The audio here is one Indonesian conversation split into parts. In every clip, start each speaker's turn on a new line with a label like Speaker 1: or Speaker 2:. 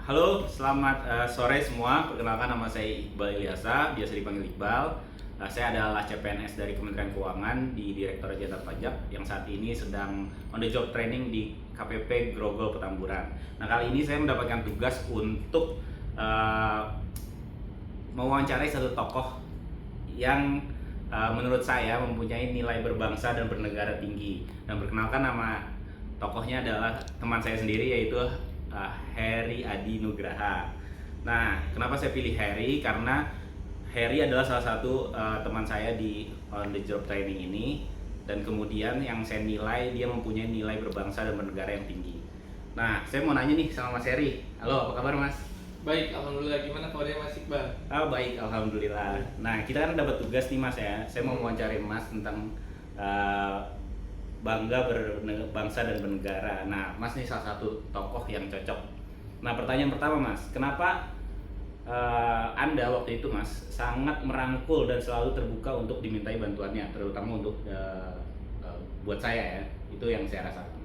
Speaker 1: Halo, selamat sore semua. Perkenalkan, nama saya Iqbal Ilyasa, biasa dipanggil Iqbal. Saya adalah CPNS dari Kementerian Keuangan di Direktorat Jenderal Pajak yang saat ini sedang on the job training di KPP Grogol Petamburan. Nah, kali ini saya mendapatkan tugas untuk mewawancarai satu tokoh yang menurut saya mempunyai nilai berbangsa dan bernegara tinggi. Dan perkenalkan, nama tokohnya adalah teman saya sendiri, yaitu Heri Adi Nugraha. Nah, kenapa saya pilih Heri? Karena Heri adalah salah satu teman saya di on the job training ini, dan kemudian yang saya nilai dia mempunyai nilai berbangsa dan bernegara yang tinggi. Nah, saya mau nanya nih sama Mas Heri. Halo, apa kabar Mas?
Speaker 2: Baik, alhamdulillah. Gimana kabarnya Mas Iqbal?
Speaker 1: Baik, alhamdulillah. Nah, kita kan dapat tugas nih Mas ya. Saya mau wawancarai Mas tentang bangga berbangsa dan bernegara. Nah, Mas nih salah satu tokoh yang cocok. Nah, pertanyaan pertama Mas, kenapa Anda waktu itu Mas sangat merangkul dan selalu terbuka untuk dimintai bantuannya, terutama untuk buat saya ya, itu yang saya rasakan.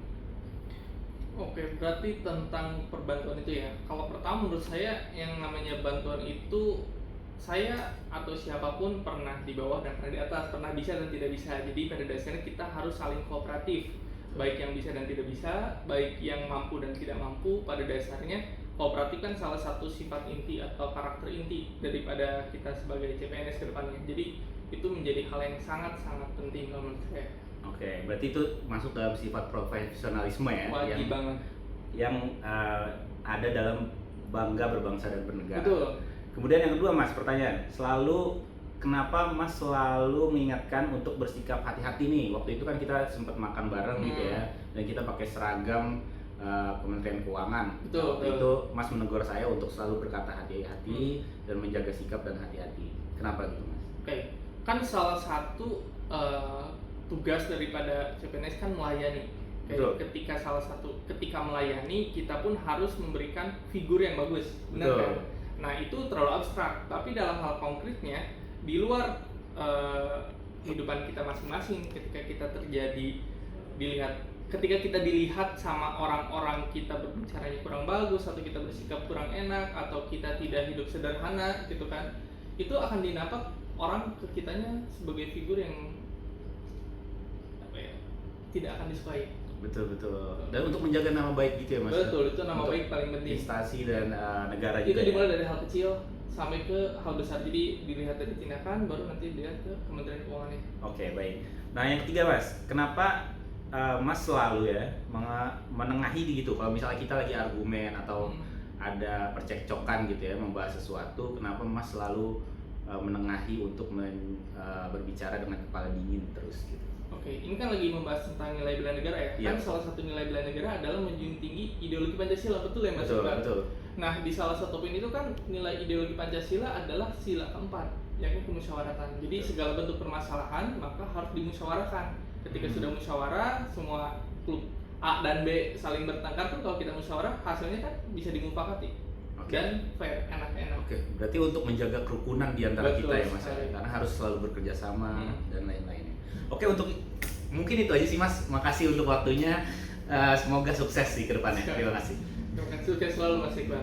Speaker 2: Oke, berarti tentang perbantuan itu ya. Kalau pertama menurut saya yang namanya bantuan itu saya atau siapapun pernah di bawah dan pernah di atas, pernah bisa dan tidak bisa. Jadi pada dasarnya kita harus saling kooperatif, baik yang bisa dan tidak bisa, baik yang mampu dan tidak mampu. Pada dasarnya kooperatif kan salah satu sifat inti atau karakter inti daripada kita sebagai CPNS ke depannya. Jadi itu menjadi hal yang sangat-sangat penting kalau menurut saya.
Speaker 1: Oke, berarti itu masuk dalam sifat profesionalisme ya,
Speaker 2: Wajib banget.
Speaker 1: yang ada dalam bangga berbangsa dan bernegara.
Speaker 2: Betul.
Speaker 1: Kemudian yang kedua Mas, pertanyaan, kenapa Mas selalu mengingatkan untuk bersikap hati-hati nih? Waktu itu kan kita sempat makan bareng gitu ya, dan kita pakai seragam Kementerian Keuangan.
Speaker 2: Betul,
Speaker 1: Waktu
Speaker 2: betul.
Speaker 1: itu Mas menegur saya untuk selalu berkata hati-hati dan menjaga sikap dan hati-hati. Kenapa gitu Mas?
Speaker 2: Oke, kan salah satu tugas daripada CPNS kan melayani.
Speaker 1: Betul.
Speaker 2: Ketika melayani, kita pun harus memberikan figur yang bagus, benar
Speaker 1: Betul.
Speaker 2: kan? Nah, itu terlalu abstrak, tapi dalam hal konkretnya di luar kehidupan kita masing-masing, ketika kita dilihat sama orang-orang kita berbicaranya kurang bagus, atau kita bersikap kurang enak, atau kita tidak hidup sederhana gitu kan, itu akan dinampak orang ke kitanya sebagai figur yang tidak akan disukai.
Speaker 1: Betul. Dan untuk menjaga nama baik gitu ya Mas?
Speaker 2: Betul, itu nama
Speaker 1: Untuk
Speaker 2: baik paling penting.
Speaker 1: instansi dan negara
Speaker 2: Itu
Speaker 1: juga.
Speaker 2: dimulai dari hal kecil sampai ke hal besar. Jadi dilihat dari tindakan, baru nanti dilihat ke Kementerian Keuangannya.
Speaker 1: Oke, baik. Nah, yang ketiga Mas, kenapa Mas selalu ya menengahi gitu? Kalau misalnya kita lagi argumen atau ada percekcokan gitu ya, membahas sesuatu, kenapa Mas selalu menengahi untuk berbicara dengan kepala dingin terus gitu?
Speaker 2: Oke, ini kan lagi membahas tentang nilai bela negara ya.
Speaker 1: Iya.
Speaker 2: Kan salah satu nilai bela negara adalah menjunjung tinggi ideologi Pancasila, betul ya Mas?
Speaker 1: Betul.
Speaker 2: Nah, di salah satu poin itu kan nilai ideologi Pancasila adalah sila keempat, yakni kemusyawaratan. Jadi segala bentuk permasalahan maka harus dimusyawarahkan. Ketika sudah musyawarah, semua klub A dan B saling bertengkar pun kalau kita musyawarah, hasilnya kan bisa dimufakati.
Speaker 1: Oke.
Speaker 2: Dan fair, enak-enak.
Speaker 1: Oke, berarti untuk menjaga kerukunan di antara
Speaker 2: Betul
Speaker 1: kita ya Mas,
Speaker 2: sekali.
Speaker 1: karena harus selalu bekerja sama dan lain-lainnya. Oke, mungkin itu aja sih Mas. Makasih untuk waktunya. Semoga sukses sih ke depannya. Terima kasih.
Speaker 2: Terima kasih, sukses selalu Mas Iqbal.